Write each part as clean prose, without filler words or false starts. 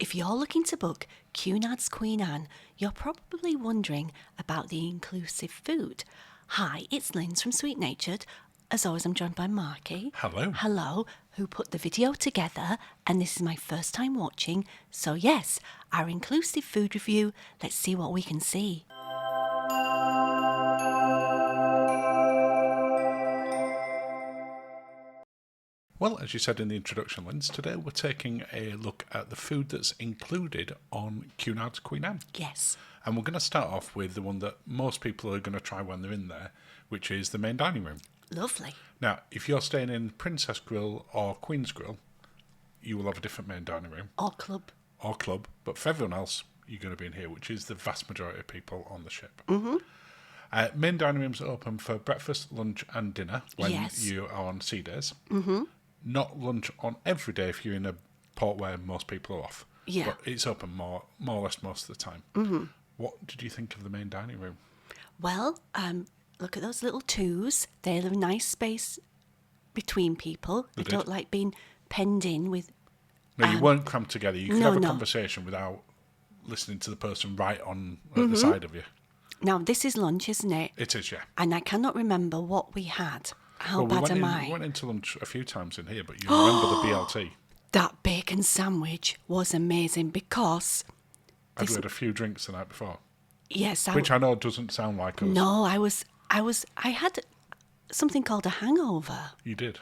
If you're looking to book Cunards Queen Anne, you're probably wondering about the inclusive food. Hi, it's Linz from Sweet Natured. As always, I'm joined by Marky. Hello. Hello, who put the video together, and this is my first time watching. So yes, our inclusive food review. Let's see what we can see. Well, as you said in the introduction, Linz, today we're taking a look at the food that's included on Cunards Queen Anne. Yes. And we're going to start off with the one that most people are going to try when they're in there, which is the main dining room. Lovely. Now, if you're staying in Princess Grill or Queen's Grill, you will have a different main dining room. Or club. Or club. But for everyone else, you're going to be in here, which is the vast majority of people on the ship. Mm-hmm. Main dining rooms are open for breakfast, lunch and dinner when Yes. you are on sea days. Mm-hmm. Not lunch on every day if you're in a port where most people are off. Yeah. But it's open more or less most of the time. Mm-hmm. What did you think of the main dining room? Well, look at those little twos. They're a nice space between people. They I don't did. like being penned in with... No, you weren't crammed together. You could no, have a no. conversation without listening to the person right on at the side of you. Now, this is lunch, isn't it? It is, yeah. And I cannot remember what we had. How Well, bad am we I? went into lunch a few times in here, but you remember the BLT. That bacon sandwich was amazing because... I'd had a few drinks the night before, Yes, which I know doesn't sound like us. No, I had something called a hangover. You did.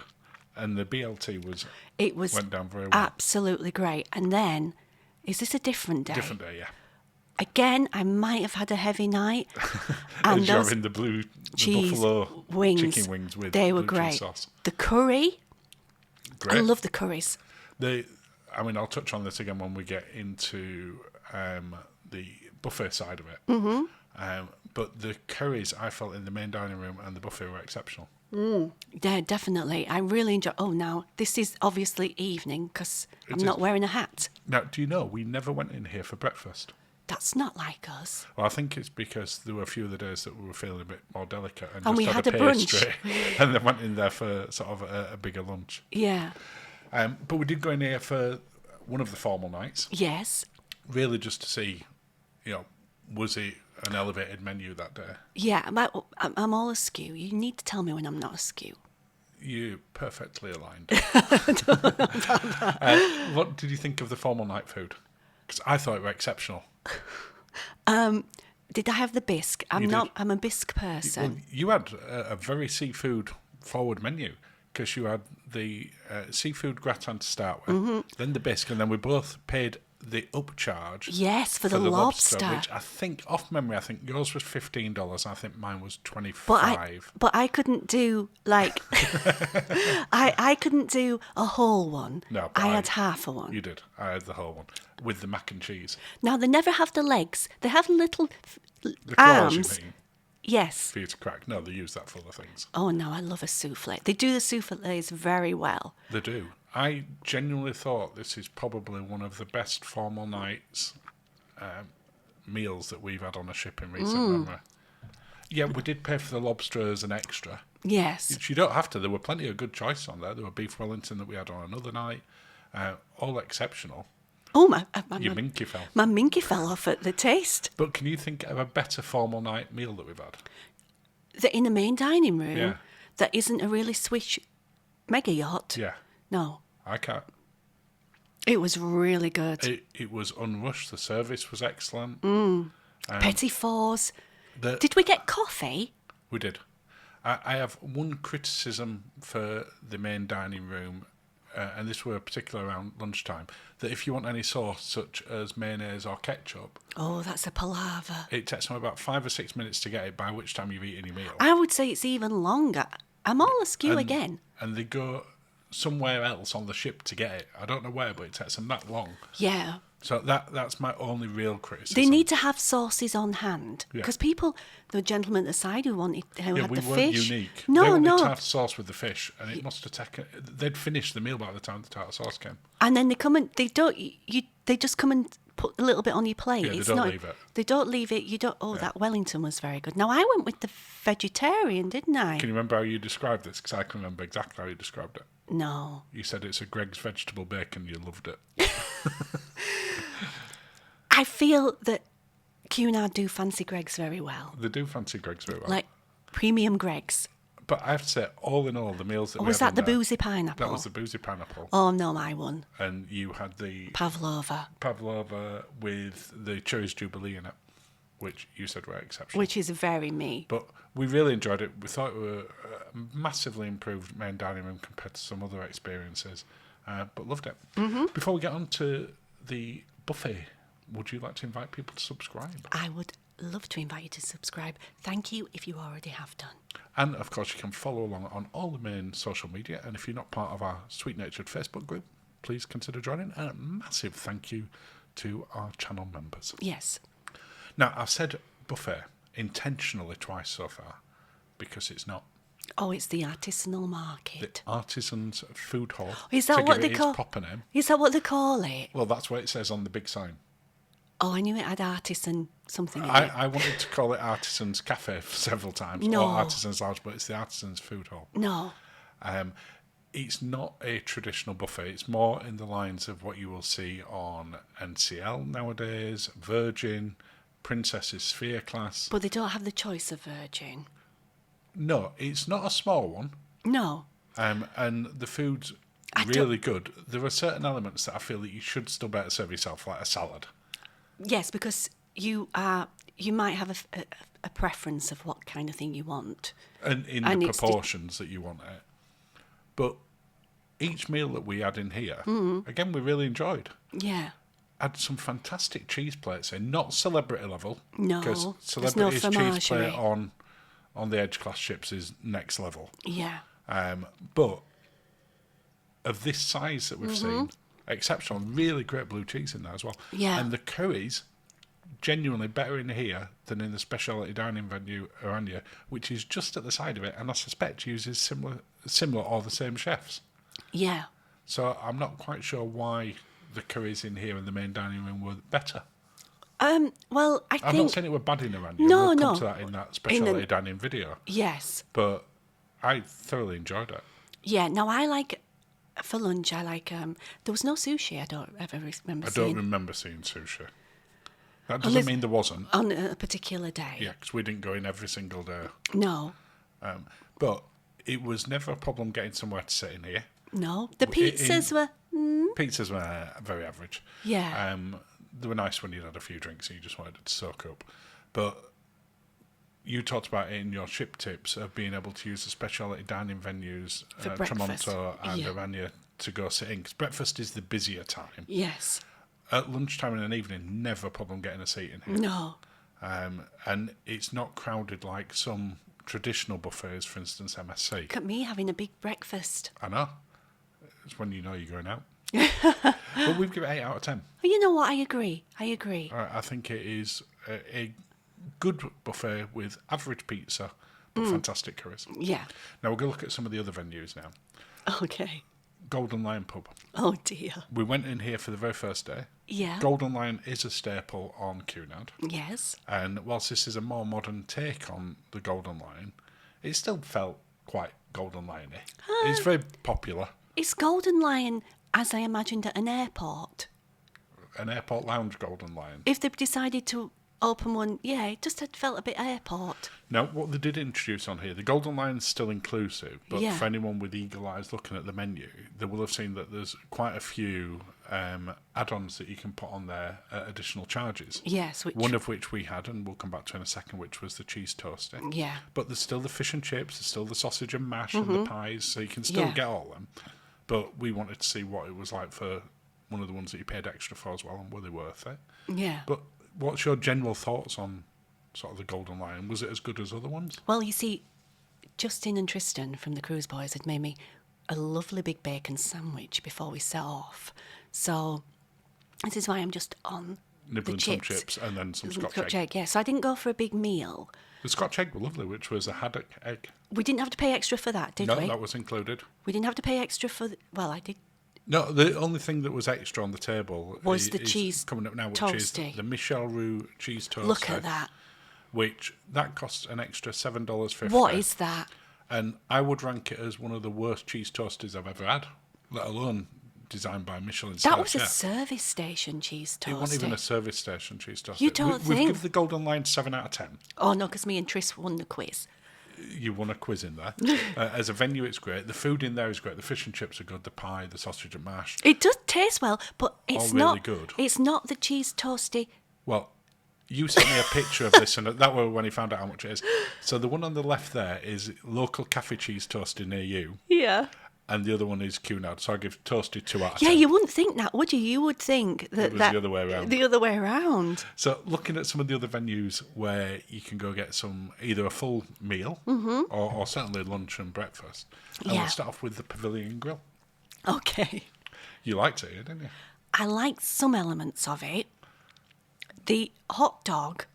And the BLT went down very well. Absolutely great. And then, is this a different day? Different day, yeah. Again, I might have had a heavy night. And And you're those having the cheese buffalo wings, chicken wings with they were blue cheese great. sauce. The curry, Great. I love the curries. I'll touch on this again when we get into the buffet side of it. Mm-hmm. But the curries I felt in the main dining room and the buffet were exceptional. Yeah, definitely. I really enjoy. Oh, now this is obviously evening because I'm not wearing a hat. Now, do you know we never went in here for breakfast? That's not like us. Well, I think it's because there were a few of the days that we were feeling a bit more delicate and And just we had had a a brunch. pastry and then went in there for sort of a bigger lunch. Yeah. But we did go in here for one of the formal nights, Yes. really just to see, was it an elevated menu that day? Yeah, I'm all askew. You need to tell me when I'm not askew. You perfectly aligned. What did you think of the formal night food? Because I thought it were exceptional. Did I have the bisque? I'm You not. did. I'm a bisque person. Well, you had a very seafood forward menu because you had the seafood gratin to start with, then the bisque, and then we both paid the upcharge. Yes, for the lobster. Which I think, off memory, yours was $15. I think mine was $25. But I couldn't do like I couldn't do a whole one. No, but I had half a one. You did. I had the whole one with the mac and cheese. Now they never have the legs. They have little The claws, arms. you mean, Yes. for you to crack. No, they use that for other things. Oh no, I love a souffle. They do the souffles very well. They do. I genuinely thought this is probably one of the best formal nights meals that we've had on a ship in recent memory. Yeah, we did pay for the lobster as an extra. Yes. Which you don't have to. There were plenty of good choice on there. There were beef Wellington that we had on another night. All exceptional. Oh my Your minky fell. my minky fell off at the taste. But can you think of a better formal night meal that we've had? That in the main dining room. Yeah. That isn't a really swish mega yacht. Yeah, No. I can't. It was really good. It was unrushed. The service was excellent. Petit fours. The- Did we get coffee? We did. I have one criticism for the main dining room, and this were particular around lunchtime, that if you want any sauce, such as mayonnaise or ketchup, Oh, that's a palaver. it takes them about 5 or 6 minutes to get it, by which time you've eaten your meal. I would say it's even longer. I'm all askew again. And they go somewhere else on the ship to get it. I don't know where, but it takes them that long. Yeah. So that's my only real criticism. They need to have sauces on hand. Yeah. Because the gentleman at the side who had we the weren't fish. unique. No, they wanted no. to have sauce with the fish, and it must have taken. They'd finished the meal by the time the tartar sauce came. And then they come and they just come and put a little bit on your plate. Yeah, they don't leave it. They don't leave it. You don't. Oh, that Wellington was very good. Now I went with the vegetarian, didn't I? Can you remember how you described this? Because I can remember exactly how you described it. No. You said it's a Greg's vegetable bacon. You loved it. I feel that Cunard do fancy Greggs very well. They do fancy Greg's very well. Like premium Greggs. But I have to say, all in all, the meals that Or we was had that the in there, boozy pineapple? that was the boozy pineapple. Oh, no, my one. And you had the Pavlova. with the Cherries Jubilee in it, which you said were exceptional. Which is very me. But we really enjoyed it. We thought it were a massively improved main dining room compared to some other experiences, but loved it. Mm-hmm. Before we get on to the buffet, would you like to invite people to subscribe? I would love to invite you to subscribe. Thank you if you already have done. And, of course, you can follow along on all the main social media. And if you're not part of our Sweet Natured Facebook group, please consider joining. And a massive thank you to our channel members. Yes. Now, I've said buffet intentionally twice so far because it's not. Oh, it's the artisanal market. The Artisans Food Hall. Is that to what give they it call? its proper name. Is that what they call it? Well, that's what it says on the big sign. Oh, I knew it had artisan something in it. I wanted to call it Artisans Cafe several times, No. or Artisans Lounge, but it's the Artisans Food Hall. No. It's not a traditional buffet. It's more in the lines of what you will see on NCL nowadays, Virgin, Princess's Sphere class. But they don't have the choice of Virgin. No, it's not a small one. No. And the food's really good. There are certain elements that I feel that you should still better serve yourself, like a salad. Yes, because you might have a preference of what kind of thing you want. And in the proportions that you want it. But each meal that we had in here, again, we really enjoyed. Yeah. Had some fantastic cheese plates in, not celebrity level. No, because there's no celebrity's cheese plate fromagerie. on the Edge class ships is next level. Yeah. But of this size that we've seen, exceptional, really great blue cheese in there as well. Yeah. And the curries, genuinely better in here than in the specialty dining venue Britannia, which is just at the side of it, and I suspect uses similar or the same chefs. Yeah. So I'm not quite sure why the curries in here in the main dining room were better. Well, I think... I'm not saying it were bad in Britannia. No, we'll no. come to that in that specialty dining video. Yes. But I thoroughly enjoyed it. Yeah. Now, for lunch, I like... there was no sushi, I don't ever remember seeing. I don't remember seeing sushi. That doesn't mean there wasn't. On a particular day. Yeah, because we didn't go in every single day. No. But it was never a problem getting somewhere to sit in here. No. The pizzas were... Pizzas were very average. Yeah. They were nice when you'd had a few drinks and you just wanted it to soak up. But you talked about it in your ship tips of being able to use the specialty dining venues, For breakfast. Tremonto and Yeah. Britannia, to go sit in. Because breakfast is the busier time. Yes. At lunchtime and an evening, never a problem getting a seat in here. No. And it's not crowded like some traditional buffets, for instance, MSC. Look at me having a big breakfast. I know. It's when you know you're going out. But we've given it 8 out of 10. Well, you know what? I agree. I think it is a good buffet with average pizza, but fantastic curries. Yeah. Now we're going to look at some of the other venues now. Okay. Golden Lion Pub. Oh, dear. We went in here for the very first day. Yeah. Golden Lion is a staple on Cunard. Yes. And whilst this is a more modern take on the Golden Lion, it still felt quite Golden Lion-y. It's very popular. It's Golden Lion, as I imagined at an airport. An airport lounge Golden Lion. If they've decided to open one, yeah, it just had felt a bit airport. Now, what they did introduce on here, the Golden Lion's still inclusive, but Yeah. for anyone with eagle eyes looking at the menu, they will have seen that there's quite a few add-ons that you can put on there at additional charges. Yes. One of which we had, and we'll come back to in a second, which was the cheese toasting. Yeah. But there's still the fish and chips, there's still the sausage and mash and the pies, so you can still Yeah. get all of them. But we wanted to see what it was like for one of the ones that you paid extra for as well, and were they worth it? Yeah. But what's your general thoughts on sort of the Golden Lion? Was it as good as other ones? Well, you see, Justin and Tristan from the Cruise Boys had made me a lovely big bacon sandwich before we set off. So this is why I'm just on Nibbling the some chips and then some Scotch egg. Yeah, so I didn't go for a big meal. The Scotch egg were lovely, which was a haddock egg. We didn't have to pay extra for that, did we? No, that was included. We didn't have to pay extra for... Well, I did. No, the only thing that was extra on the table Was the is cheese coming up now, which toasty. is the Michel Roux cheese toasty. Look at that. Which that costs an extra $7.50. What is that? And I would rank it as one of the worst cheese toasties I've ever had, let alone designed by Michelin That star was a chef. service station cheese toasty. It wasn't even a service station cheese toasty. You don't We've think? given the Golden Line 7 out of 10. Oh, no, because me and Tris won the quiz. You won a quiz in there. As a venue, it's great. The food in there is great. The fish and chips are good. The pie, the sausage and mash. It does taste well, but it's really not good. It's not the cheese toasty. Well, you sent me a picture of this, and that was when he found out how much it is. So the one on the left there is local cafe cheese toasty near you, Yeah. and the other one is Cunard. So I give toasty 2 out of 10. Yeah, you wouldn't think that, would you? You would think that It was the other way around. The other way around. So looking at some of the other venues where you can go get some, either a full meal or certainly lunch and breakfast. And Yeah. we'll start off with the Pavilion Grill. Okay. You liked it, didn't you? I liked some elements of it. The hot dog,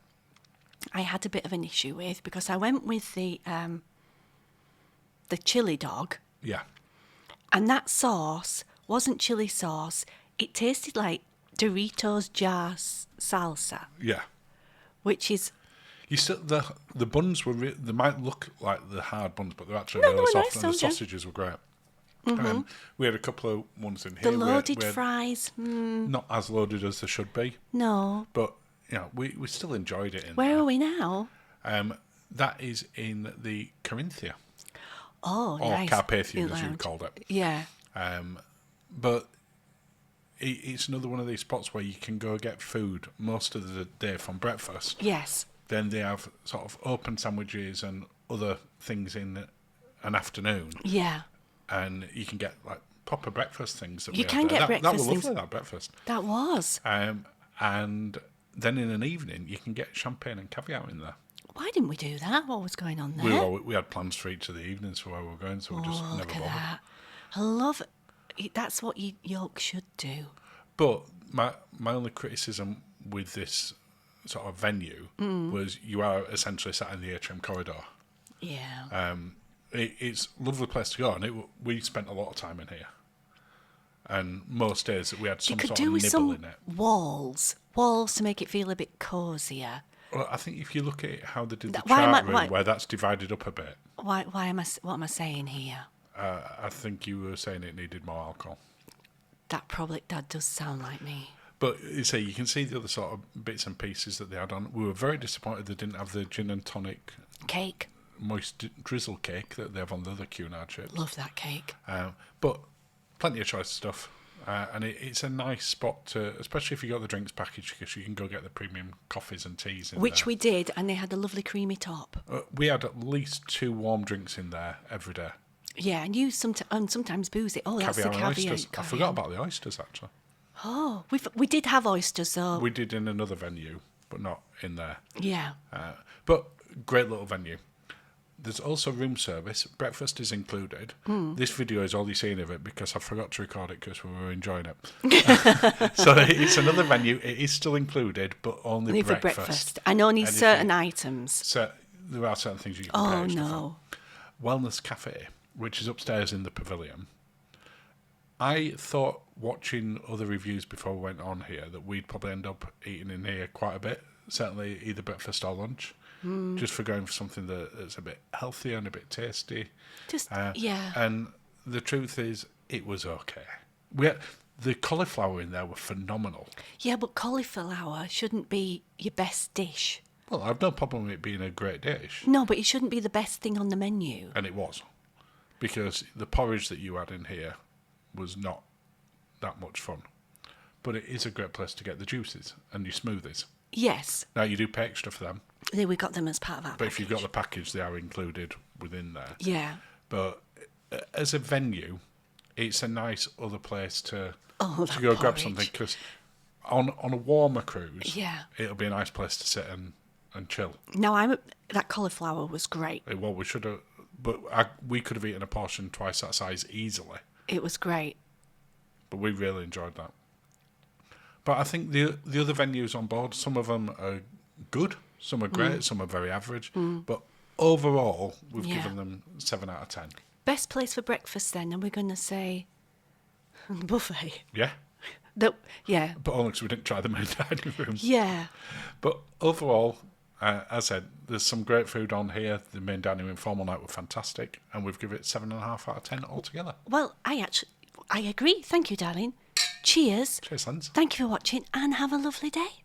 I had a bit of an issue with because I went with the chili dog, Yeah. and that sauce wasn't chili sauce. It tasted like Doritos jar salsa, Yeah. which is You still the buns were they might look like the hard buns, but they're actually No, really they were soft, nice, and the don't you? sausages were great. We had a couple of ones in the here. loaded we had fries. not as loaded as they should be, No. but we still enjoyed it. Where are we now? That is in the Corinthia Oh, or nice. Carpathian, as you Lounge. called it. Yeah. But it's another one of these spots where you can go get food most of the day from breakfast. Yes. Then they have sort of open sandwiches and other things in an afternoon, Yeah. and you can get like proper breakfast things. That You we can had there. get That breakfast was things. lovely, that breakfast. That was. And then in an evening, you can get champagne and caviar in there. Why didn't we do that? What was going on there? We had plans for each of the evenings for where we were going, so we just Oh, never look at bothered. that. I love it. That's what York should do. But my only criticism with this sort of venue was you are essentially sat in the atrium corridor. Yeah. It's a lovely place to go, and we spent a lot of time in here. And most days we had you some could sort do of with nibble some in it. walls to make it feel a bit cosier. Well, I think if you look at how they did the Why am chart I- room, why- where that's divided up a bit, Why am I? What am I saying here? I think you were saying it needed more alcohol. That does sound like me. But you see, you can see the other sort of bits and pieces that they had on. We were very disappointed they didn't have the gin and tonic Cake. moist drizzle cake that they have on the other Cunard chips. Love that cake. But plenty of choice stuff. And it's a nice spot to, especially if you got the drinks package, because you can go get the premium coffees and teas in Which there. we did, and they had a lovely creamy top. We had at least 2 warm drinks in there every day. Yeah, and you sometimes booze it. Oh, that's Caviar the and caviar. oysters. I forgot about the oysters, actually. Oh, we did have oysters though. We did in another venue, but not in there. Yeah. But great little venue. There's also room service. Breakfast is included. This video is all you're seeing of it because I forgot to record it because we were enjoying it. So it's another venue. It is still included, but only For breakfast. breakfast. And only And if certain you- items. So there are certain things you can pay Oh, extra no. for. Wellness Cafe, which is upstairs in the pavilion. I thought, watching other reviews before we went on here, that we'd probably end up eating in here quite a bit. Certainly either breakfast or lunch. Just for going for something that's a bit healthier and a bit tasty. Yeah. And the truth is, it was okay. The cauliflower in there were phenomenal. Yeah, but cauliflower shouldn't be your best dish. Well, I've no problem with it being a great dish. No, but it shouldn't be the best thing on the menu. And it was. Because the porridge that you had in here was not that much fun. But it is a great place to get the juices and your smoothies. Yes. Now, you do pay extra for them, We got them as part of our but if you've got the package. package, they are included within there. Yeah. But as a venue, it's a nice other place to Oh, to that go grab porridge. something, because on a warmer cruise, Yeah. it'll be a nice place to sit and chill. Now, that cauliflower was great. Well, we should have, but we could have eaten a portion twice that size easily. It was great. But we really enjoyed that. But I think the other venues on board, some of them are good, some are great, some are very average. But overall, we've Yeah. given them 7 out of 10. Best place for breakfast then, and we're going to say buffet. Yeah, Yeah. but only because we didn't try the main dining room. Yeah. But overall, As I said, there's some great food on here. The main dining room formal night were fantastic, and we've given it 7.5 out of 10 altogether. Well, I agree. Thank you, darling. Cheers. Cheers, Linz. Thank you for watching and have a lovely day.